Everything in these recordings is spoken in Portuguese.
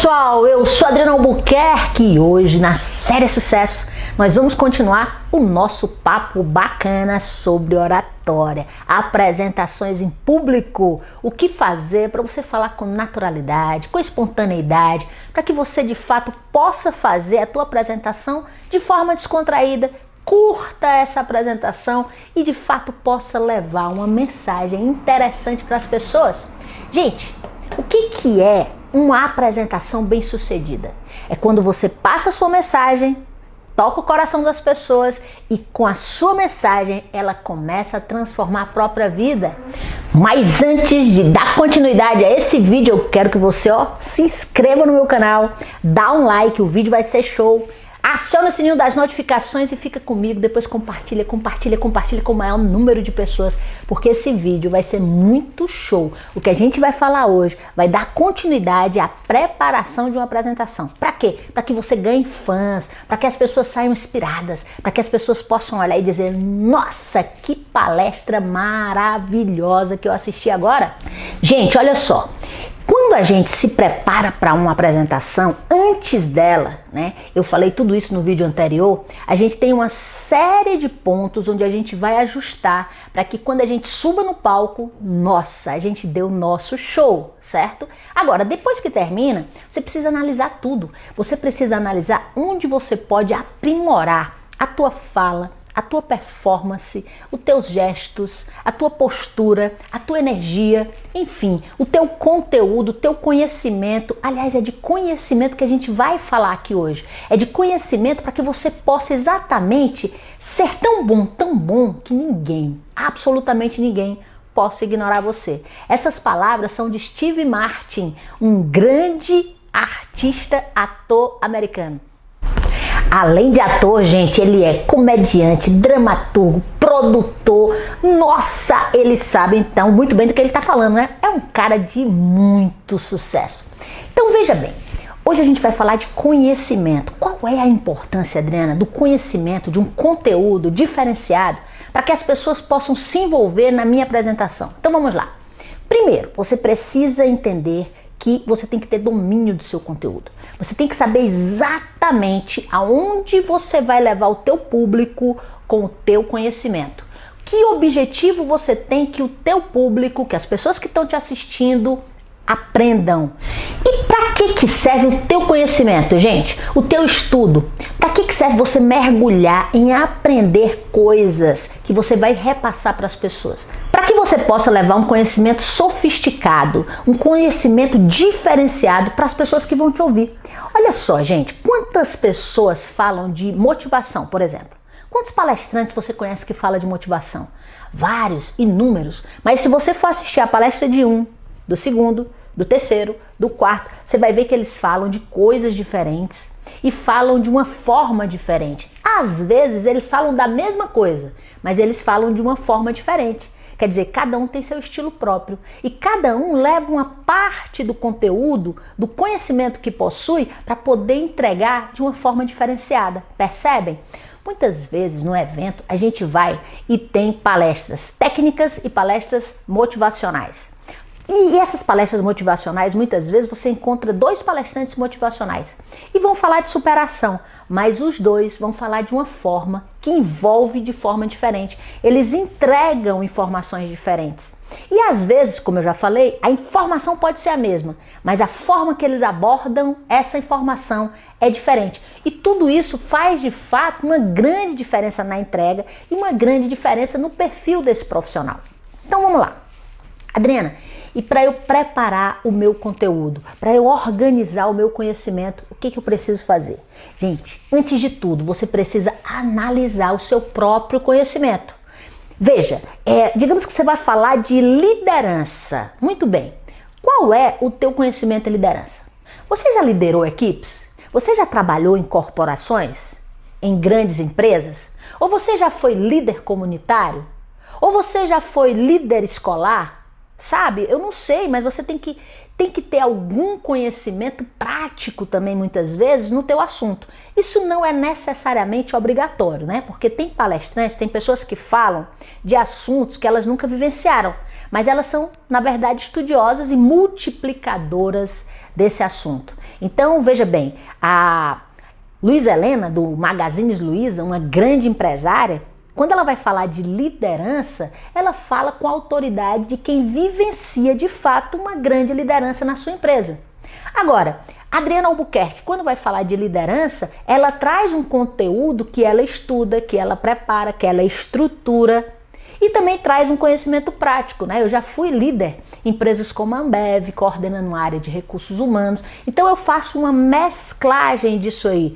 pessoal, eu sou Adriana Albuquerque e hoje na série Sucesso nós vamos continuar o nosso papo bacana sobre oratória, apresentações em público, o que fazer para você falar com naturalidade, com espontaneidade, para que você de fato possa fazer a tua apresentação de forma descontraída, curta essa apresentação e de fato possa levar uma mensagem interessante para as pessoas. Gente, o que é uma apresentação bem-sucedida? É quando você passa a sua mensagem, toca o coração das pessoas e com a sua mensagem ela começa a transformar a própria vida. Mas antes de dar continuidade a esse vídeo, eu quero que você se inscreva no meu canal, dá um like, o vídeo vai ser show. Aciona o sininho das notificações e fica comigo, depois compartilha com o maior número de pessoas, porque esse vídeo vai ser muito show. O que a gente vai falar hoje vai dar continuidade à preparação de uma apresentação. Para quê? Para que você ganhe fãs, para que as pessoas saiam inspiradas, para que as pessoas possam olhar e dizer: nossa, que palestra maravilhosa que eu assisti agora. Gente, olha só. Quando a gente se prepara para uma apresentação, antes dela, eu falei tudo isso no vídeo anterior, a gente tem uma série de pontos onde a gente vai ajustar para que quando a gente suba no palco, nossa, a gente deu o nosso show, certo? Agora, depois que termina, você precisa analisar tudo. Você precisa analisar onde você pode aprimorar a tua fala, a tua performance, os teus gestos, a tua postura, a tua energia, enfim, o teu conteúdo, o teu conhecimento. Aliás, é de conhecimento que a gente vai falar aqui hoje. É de conhecimento para que você possa exatamente ser tão bom que ninguém, absolutamente ninguém, possa ignorar você. Essas palavras são de Steve Martin, um grande artista, ator americano. Além de ator, gente, ele é comediante, dramaturgo, produtor. Nossa, ele sabe então muito bem do que ele está falando, né? É um cara de muito sucesso. Então veja bem, hoje a gente vai falar de conhecimento. Qual é a importância, Adriana, do conhecimento, de um conteúdo diferenciado para que as pessoas possam se envolver na minha apresentação? Então vamos lá. Primeiro, você precisa entender que você tem que ter domínio do seu conteúdo. Você tem que saber exatamente aonde você vai levar o teu público com o teu conhecimento. Que objetivo você tem que o teu público, que as pessoas que estão te assistindo aprendam. E para que serve o teu conhecimento, gente? O teu estudo. Para que serve você mergulhar em aprender coisas que você vai repassar para as pessoas? Para que você possa levar um conhecimento sofisticado, um conhecimento diferenciado para as pessoas que vão te ouvir. Olha só, gente, quantas pessoas falam de motivação, por exemplo? Quantos palestrantes você conhece que fala de motivação? Vários, inúmeros. Mas se você for assistir a palestra de um, do segundo, do terceiro, do quarto, você vai ver que eles falam de coisas diferentes e falam de uma forma diferente. Às vezes eles falam da mesma coisa, mas eles falam de uma forma diferente. Quer dizer, cada um tem seu estilo próprio e cada um leva uma parte do conteúdo, do conhecimento que possui para poder entregar de uma forma diferenciada. Percebem? Muitas vezes no evento a gente vai e tem palestras técnicas e palestras motivacionais. E essas palestras motivacionais, muitas vezes você encontra dois palestrantes motivacionais e vão falar de superação, mas os dois vão falar de uma forma que envolve de forma diferente. Eles entregam informações diferentes. E às vezes, como eu já falei, a informação pode ser a mesma, mas a forma que eles abordam essa informação é diferente. E tudo isso faz de fato uma grande diferença na entrega e uma grande diferença no perfil desse profissional. Então vamos lá. Adriana, e para eu preparar o meu conteúdo, para eu organizar o meu conhecimento, o que eu preciso fazer? Gente, antes de tudo, você precisa analisar o seu próprio conhecimento. Veja, digamos que você vai falar de liderança. Muito bem. Qual é o teu conhecimento em liderança? Você já liderou equipes? Você já trabalhou em corporações? Em grandes empresas? Ou você já foi líder comunitário? Ou você já foi líder escolar? Sabe, eu não sei, mas você tem que ter algum conhecimento prático também, muitas vezes, no teu assunto. Isso não é necessariamente obrigatório, né? Porque tem palestrantes, tem pessoas que falam de assuntos que elas nunca vivenciaram, mas elas são, na verdade, estudiosas e multiplicadoras desse assunto. Então, veja bem, a Luísa Helena, do Magazine Luiza, uma grande empresária, quando ela vai falar de liderança, ela fala com a autoridade de quem vivencia de fato uma grande liderança na sua empresa. Agora, Adriana Albuquerque, quando vai falar de liderança, ela traz um conteúdo que ela estuda, que ela prepara, que ela estrutura e também traz um conhecimento prático, né? Eu já fui líder em empresas como a Ambev, coordenando uma área de recursos humanos, então eu faço uma mesclagem disso aí.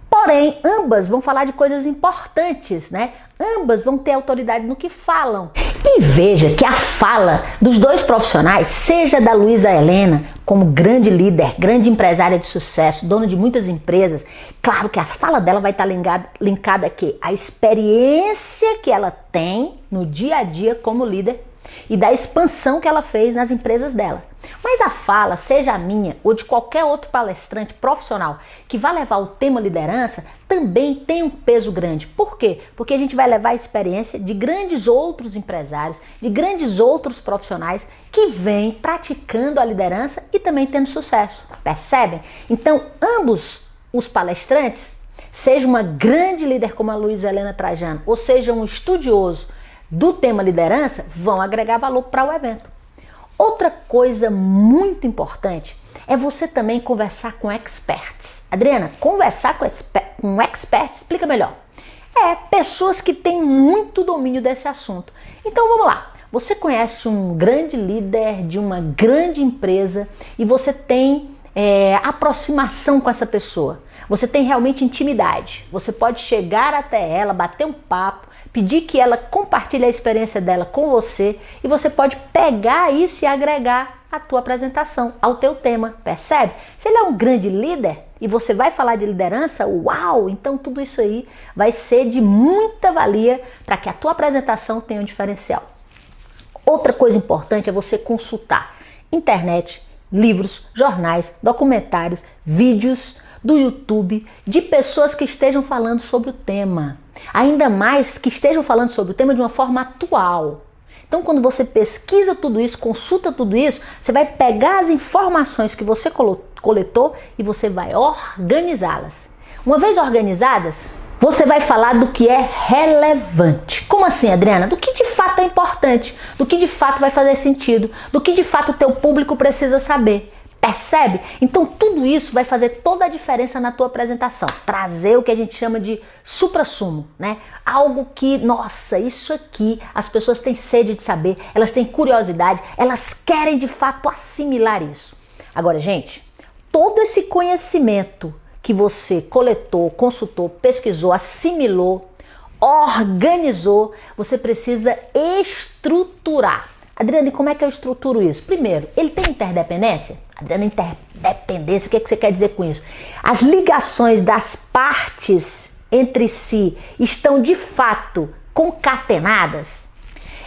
Porém, ambas vão falar de coisas importantes, né? Ambas vão ter autoridade no que falam. E veja que a fala dos dois profissionais, seja da Luísa Helena, como grande líder, grande empresária de sucesso, dona de muitas empresas, claro que a fala dela vai estar linkada aqui à experiência que ela tem no dia a dia como líder e da expansão que ela fez nas empresas dela. Mas a fala, seja a minha ou de qualquer outro palestrante profissional que vai levar o tema liderança, também tem um peso grande. Por quê? Porque a gente vai levar a experiência de grandes outros empresários, de grandes outros profissionais que vêm praticando a liderança e também tendo sucesso. Percebem? Então, ambos os palestrantes, seja uma grande líder como a Luísa Helena Trajano, ou seja um estudioso do tema liderança, vão agregar valor para o evento. Outra coisa muito importante é você também conversar com experts. Adriana, conversar com experts, explica melhor. Pessoas que têm muito domínio desse assunto. Então vamos lá. Você conhece um grande líder de uma grande empresa e você tem aproximação com essa pessoa. Você tem realmente intimidade. Você pode chegar até ela, bater um papo, pedir que ela compartilhe a experiência dela com você e você pode pegar isso e agregar à tua apresentação, ao teu tema, percebe? Se ele é um grande líder e você vai falar de liderança, uau! Então tudo isso aí vai ser de muita valia para que a tua apresentação tenha um diferencial. Outra coisa importante é você consultar internet, livros, jornais, documentários, vídeos do YouTube de pessoas que estejam falando sobre o tema. Ainda mais que estejam falando sobre o tema de uma forma atual. Então, quando você pesquisa tudo isso, consulta tudo isso, você vai pegar as informações que você coletou e você vai organizá-las. Uma vez organizadas, você vai falar do que é relevante. Como assim, Adriana? Do que de fato é importante, do que de fato vai fazer sentido, do que de fato o teu público precisa saber. Percebe? Então tudo isso vai fazer toda a diferença na tua apresentação. Trazer o que a gente chama de suprassumo, né? Algo que, nossa, isso aqui as pessoas têm sede de saber, elas têm curiosidade, elas querem de fato assimilar isso. Agora, gente, todo esse conhecimento que você coletou, consultou, pesquisou, assimilou, organizou, você precisa estruturar. Adriana, e como é que eu estruturo isso? Primeiro, ele tem interdependência? Adriana, interdependência, o que você quer dizer com isso? As ligações das partes entre si estão de fato concatenadas?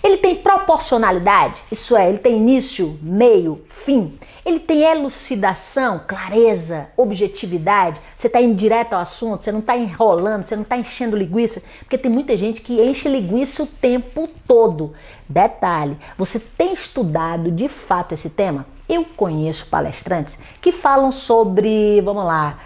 Ele tem proporcionalidade, isso é, ele tem início, meio, fim. Ele tem elucidação, clareza, objetividade. Você está indo direto ao assunto, você não está enrolando, você não está enchendo linguiça. Porque tem muita gente que enche linguiça o tempo todo. Detalhe, você tem estudado de fato esse tema? Eu conheço palestrantes que falam sobre, vamos lá,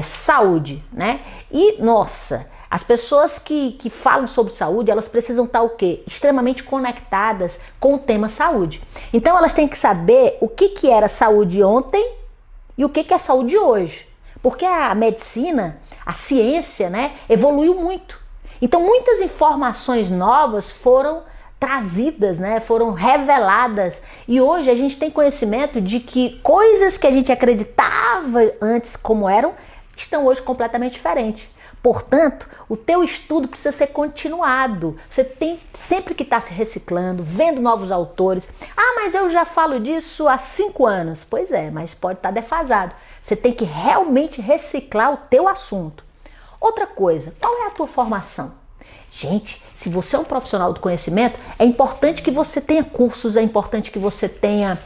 saúde, né? E, nossa, as pessoas que falam sobre saúde, elas precisam estar o quê? Extremamente conectadas com o tema saúde. Então elas têm que saber o que era saúde ontem e o que é saúde hoje. Porque a medicina, a ciência, né, evoluiu muito. Então muitas informações novas foram trazidas, né, foram reveladas. E hoje a gente tem conhecimento de que coisas que a gente acreditava antes como eram, estão hoje completamente diferentes. Portanto, o teu estudo precisa ser continuado. Você tem sempre que estar se reciclando, vendo novos autores. Ah, mas eu já falo disso há 5 anos. Pois é, mas pode estar defasado. Você tem que realmente reciclar o teu assunto. Outra coisa, qual é a tua formação? Gente, se você é um profissional do conhecimento, é importante que você tenha cursos, é importante que você tenha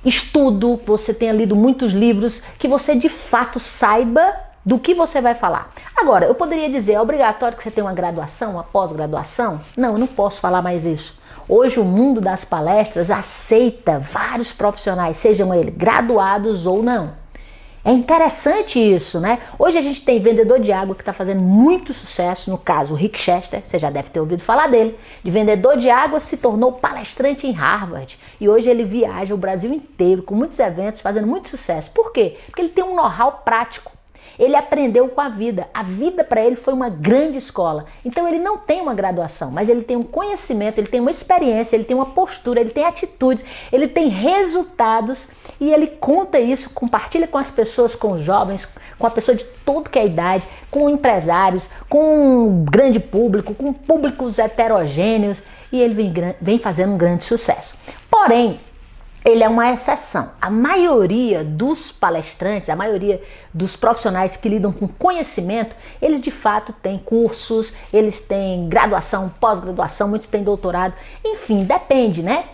estudo, que você tenha lido muitos livros, que você de fato saiba do que você vai falar. Agora, eu poderia dizer, é obrigatório que você tenha uma graduação, uma pós-graduação? Não, eu não posso falar mais isso. Hoje o mundo das palestras aceita vários profissionais, sejam eles graduados ou não. É interessante isso, né? Hoje a gente tem vendedor de água que está fazendo muito sucesso, no caso o Rick Chester, você já deve ter ouvido falar dele. De vendedor de água se tornou palestrante em Harvard e hoje ele viaja o Brasil inteiro com muitos eventos, fazendo muito sucesso. Por quê? Porque ele tem um know-how prático. Ele aprendeu com a vida para ele foi uma grande escola. Então ele não tem uma graduação, mas ele tem um conhecimento, ele tem uma experiência, ele tem uma postura, ele tem atitudes, ele tem resultados e ele conta isso, compartilha com as pessoas, com os jovens, com a pessoa de todo que é idade, com empresários, com um grande público, com públicos heterogêneos e ele vem fazendo um grande sucesso. Porém, ele é uma exceção. A maioria dos palestrantes, a maioria dos profissionais que lidam com conhecimento, eles de fato têm cursos, eles têm graduação, pós-graduação, muitos têm doutorado, enfim, depende, né?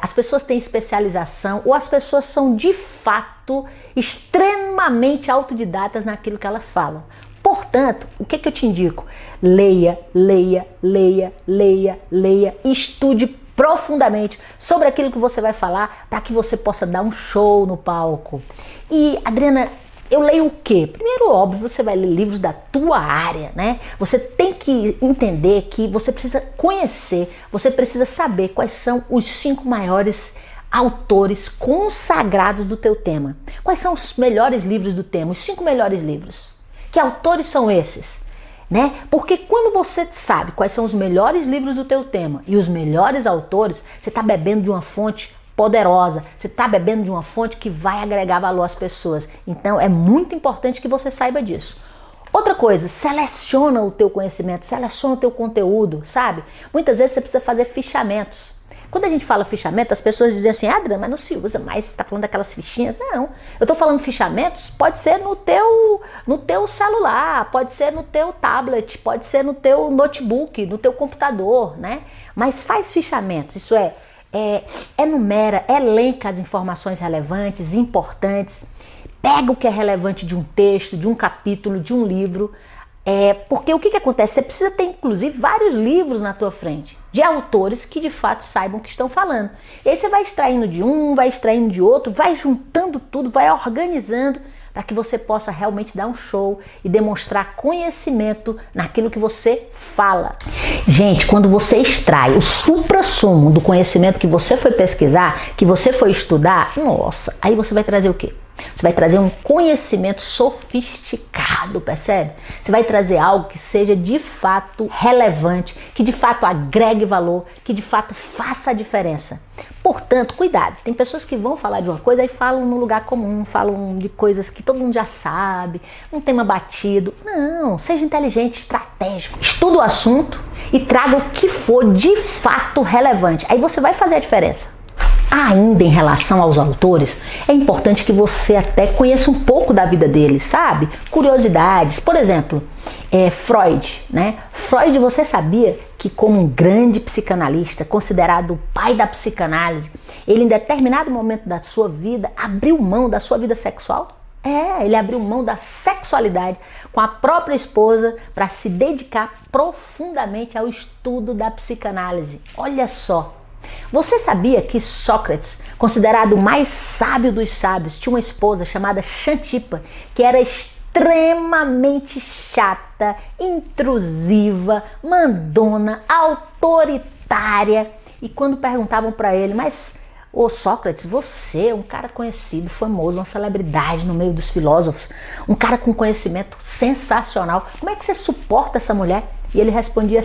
As pessoas têm especialização ou as pessoas são de fato extremamente autodidatas naquilo que elas falam. Portanto, o que eu te indico? Leia, leia, leia, leia, leia, estude profundamente sobre aquilo que você vai falar para que você possa dar um show no palco. E, Adriana, eu leio o quê? Primeiro, óbvio, você vai ler livros da tua área, né? Você tem que entender que você precisa conhecer, você precisa saber quais são os 5 maiores autores consagrados do teu tema. Quais são os melhores livros do tema? Os 5 melhores livros. Que autores são esses? Né? Porque quando você sabe quais são os melhores livros do teu tema e os melhores autores, você está bebendo de uma fonte poderosa, você está bebendo de uma fonte que vai agregar valor às pessoas. Então é muito importante que você saiba disso. Outra coisa, seleciona o teu conhecimento, seleciona o teu conteúdo, sabe? Muitas vezes você precisa fazer fichamentos. Quando a gente fala fichamento, as pessoas dizem assim, Adriana, mas não se usa mais, você está falando daquelas fichinhas. Não, eu estou falando fichamentos, pode ser no teu celular, pode ser no teu tablet, pode ser no teu notebook, no teu computador, né? Mas faz fichamentos, isso enumera, elenca as informações relevantes, importantes, pega o que é relevante de um texto, de um capítulo, de um livro, porque o que acontece? Você precisa ter, inclusive, vários livros na tua frente, de autores que de fato saibam o que estão falando. E aí você vai extraindo de um, vai extraindo de outro, vai juntando tudo, vai organizando para que você possa realmente dar um show e demonstrar conhecimento naquilo que você fala. Gente, quando você extrai o suprassumo do conhecimento que você foi pesquisar, que você foi estudar, nossa, aí você vai trazer o quê? Você vai trazer um conhecimento sofisticado, percebe? Você vai trazer algo que seja de fato relevante, que de fato agregue valor, que de fato faça a diferença. Portanto, cuidado. Tem pessoas que vão falar de uma coisa e falam no lugar comum, falam de coisas que todo mundo já sabe, um tema batido. Não, seja inteligente, estratégico. Estuda o assunto e traga o que for de fato relevante. Aí você vai fazer a diferença. Ainda em relação aos autores, é importante que você até conheça um pouco da vida deles, sabe? Curiosidades. Por exemplo, Freud, né? Freud, você sabia que como um grande psicanalista, considerado o pai da psicanálise, ele em determinado momento da sua vida abriu mão da sua vida sexual? Ele abriu mão da sexualidade com a própria esposa para se dedicar profundamente ao estudo da psicanálise. Olha só. Você sabia que Sócrates, considerado o mais sábio dos sábios, tinha uma esposa chamada Xantipa, que era extremamente chata, intrusiva, mandona, autoritária. E quando perguntavam para ele, mas Sócrates, você é um cara conhecido, famoso, uma celebridade no meio dos filósofos, um cara com conhecimento sensacional, como é que você suporta essa mulher? E ele respondia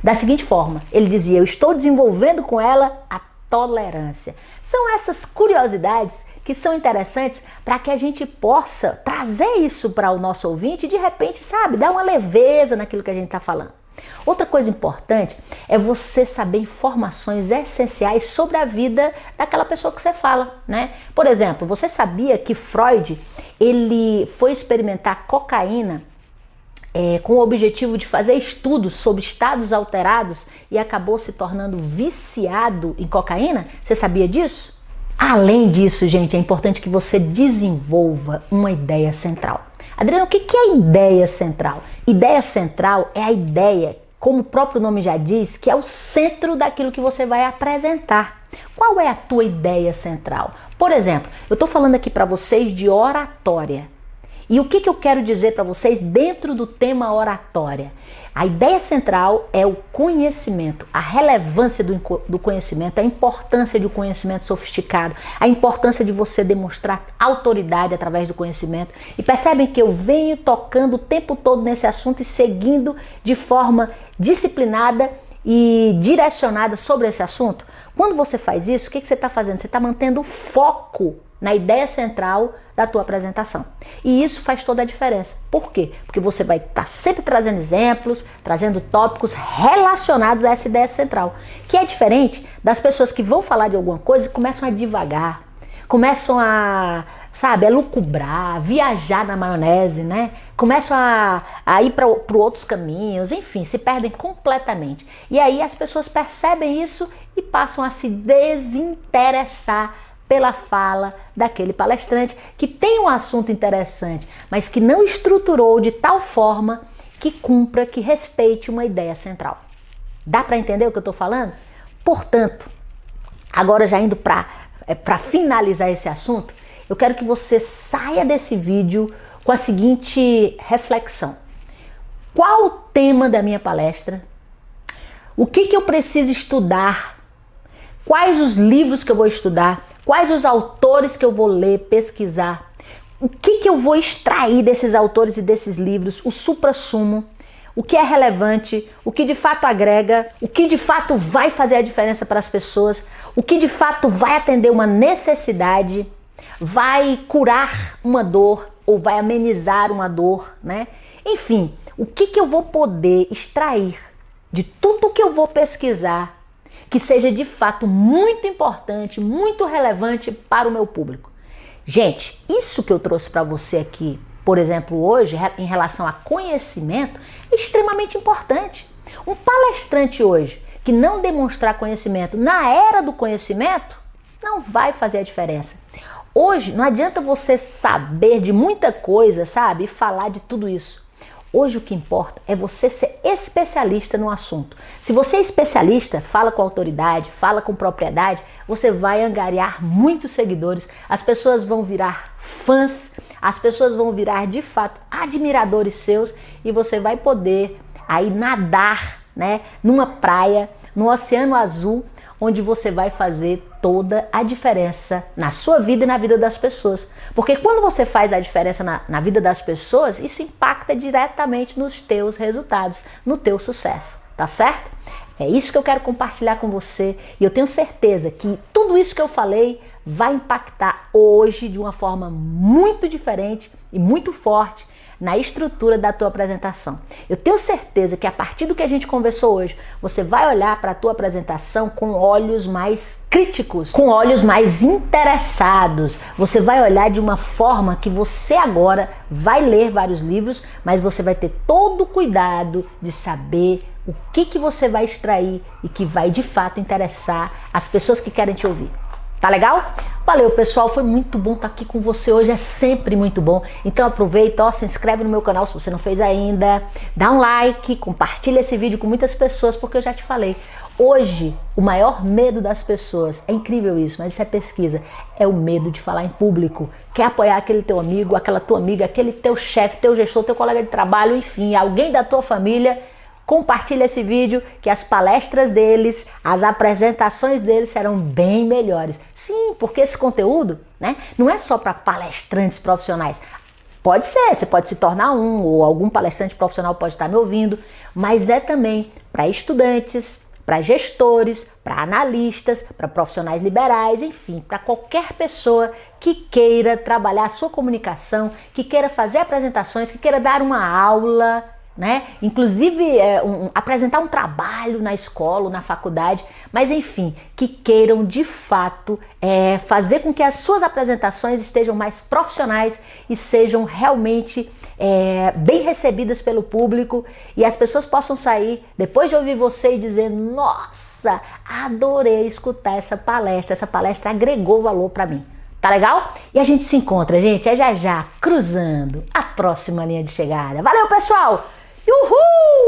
da seguinte forma, ele dizia, eu estou desenvolvendo com ela a tolerância. São essas curiosidades que são interessantes para que a gente possa trazer isso para o nosso ouvinte e de repente, sabe, dar uma leveza naquilo que a gente está falando. Outra coisa importante é você saber informações essenciais sobre a vida daquela pessoa que você fala, né? Por exemplo, você sabia que Freud, ele foi experimentar cocaína com o objetivo de fazer estudos sobre estados alterados e acabou se tornando viciado em cocaína? Você sabia disso? Além disso, gente, é importante que você desenvolva uma ideia central. Adriana, o que é ideia central? Ideia central é a ideia como o próprio nome já diz, que é o centro daquilo que você vai apresentar. Qual é a tua ideia central? Por exemplo, eu estou falando aqui para vocês de oratória. E o que eu quero dizer para vocês dentro do tema oratória? A ideia central é o conhecimento, a relevância do conhecimento, a importância de um conhecimento sofisticado, a importância de você demonstrar autoridade através do conhecimento. E percebem que eu venho tocando o tempo todo nesse assunto e seguindo de forma disciplinada e direcionada sobre esse assunto? Quando você faz isso, o que você está fazendo? Você está mantendo o foco na ideia central da tua apresentação. E isso faz toda a diferença. Por quê? Porque você vai estar sempre trazendo exemplos, trazendo tópicos relacionados a essa ideia central, que é diferente das pessoas que vão falar de alguma coisa e começam a divagar, começam a lucubrar, viajar na maionese, né? Começam a ir para outros caminhos, enfim, se perdem completamente. E aí as pessoas percebem isso e passam a se desinteressar pela fala daquele palestrante que tem um assunto interessante, mas que não estruturou de tal forma que cumpra, que respeite uma ideia central. Dá para entender o que eu estou falando? Portanto, agora já indo para finalizar esse assunto, eu quero que você saia desse vídeo com a seguinte reflexão. Qual o tema da minha palestra? O que eu preciso estudar? Quais os livros que eu vou estudar? Quais os autores que eu vou ler, pesquisar? O que eu vou extrair desses autores e desses livros? O suprassumo, o que é relevante, o que de fato agrega, o que de fato vai fazer a diferença para as pessoas, o que de fato vai atender uma necessidade, vai curar uma dor ou vai amenizar uma dor, né? Enfim, o que eu vou poder extrair de tudo que eu vou pesquisar que seja de fato muito importante, muito relevante para o meu público. Gente, isso que eu trouxe para você aqui, por exemplo, hoje, em relação a conhecimento, é extremamente importante. Um palestrante hoje que não demonstrar conhecimento na era do conhecimento, não vai fazer a diferença. Hoje, não adianta você saber de muita coisa, sabe? E falar de tudo isso. Hoje o que importa é você ser especialista no assunto. Se você é especialista, fala com autoridade, fala com propriedade, você vai angariar muitos seguidores, as pessoas vão virar fãs, as pessoas vão virar de fato admiradores seus e você vai poder aí nadar, né, numa praia, no Oceano Azul, onde você vai fazer toda a diferença na sua vida e na vida das pessoas. Porque quando você faz a diferença na vida das pessoas, isso impacta diretamente nos teus resultados, no teu sucesso, tá certo? É isso que eu quero compartilhar com você e eu tenho certeza que tudo isso que eu falei vai impactar hoje de uma forma muito diferente e muito forte na estrutura da tua apresentação. Eu tenho certeza que a partir do que a gente conversou hoje, você vai olhar para a tua apresentação com olhos mais críticos, com olhos mais interessados. Você vai olhar de uma forma que você agora vai ler vários livros, mas você vai ter todo o cuidado de saber o que você vai extrair e que vai de fato interessar as pessoas que querem te ouvir. Tá legal? Valeu, pessoal, foi muito bom estar aqui com você hoje, é sempre muito bom. Então aproveita, ó, se inscreve no meu canal se você não fez ainda, dá um like, compartilha esse vídeo com muitas pessoas, porque eu já te falei, hoje o maior medo das pessoas, é incrível isso, mas isso é pesquisa, é o medo de falar em público. Quer apoiar aquele teu amigo, aquela tua amiga, aquele teu chefe, teu gestor, teu colega de trabalho, enfim, alguém da tua família. Compartilha esse vídeo que as palestras deles, as apresentações deles serão bem melhores. Sim, porque esse conteúdo, né, não é só para palestrantes profissionais. Pode ser, você pode se tornar um ou algum palestrante profissional pode estar me ouvindo, mas é também para estudantes, para gestores, para analistas, para profissionais liberais, enfim, para qualquer pessoa que queira trabalhar a sua comunicação, que queira fazer apresentações, que queira dar uma aula, né? Inclusive apresentar um trabalho na escola, na faculdade, mas enfim, que queiram de fato fazer com que as suas apresentações estejam mais profissionais e sejam realmente bem recebidas pelo público e as pessoas possam sair depois de ouvir você e dizer: nossa, adorei escutar essa palestra agregou valor para mim. Tá legal? E a gente se encontra, gente, já já, cruzando a próxima linha de chegada. Valeu, pessoal! Uhul!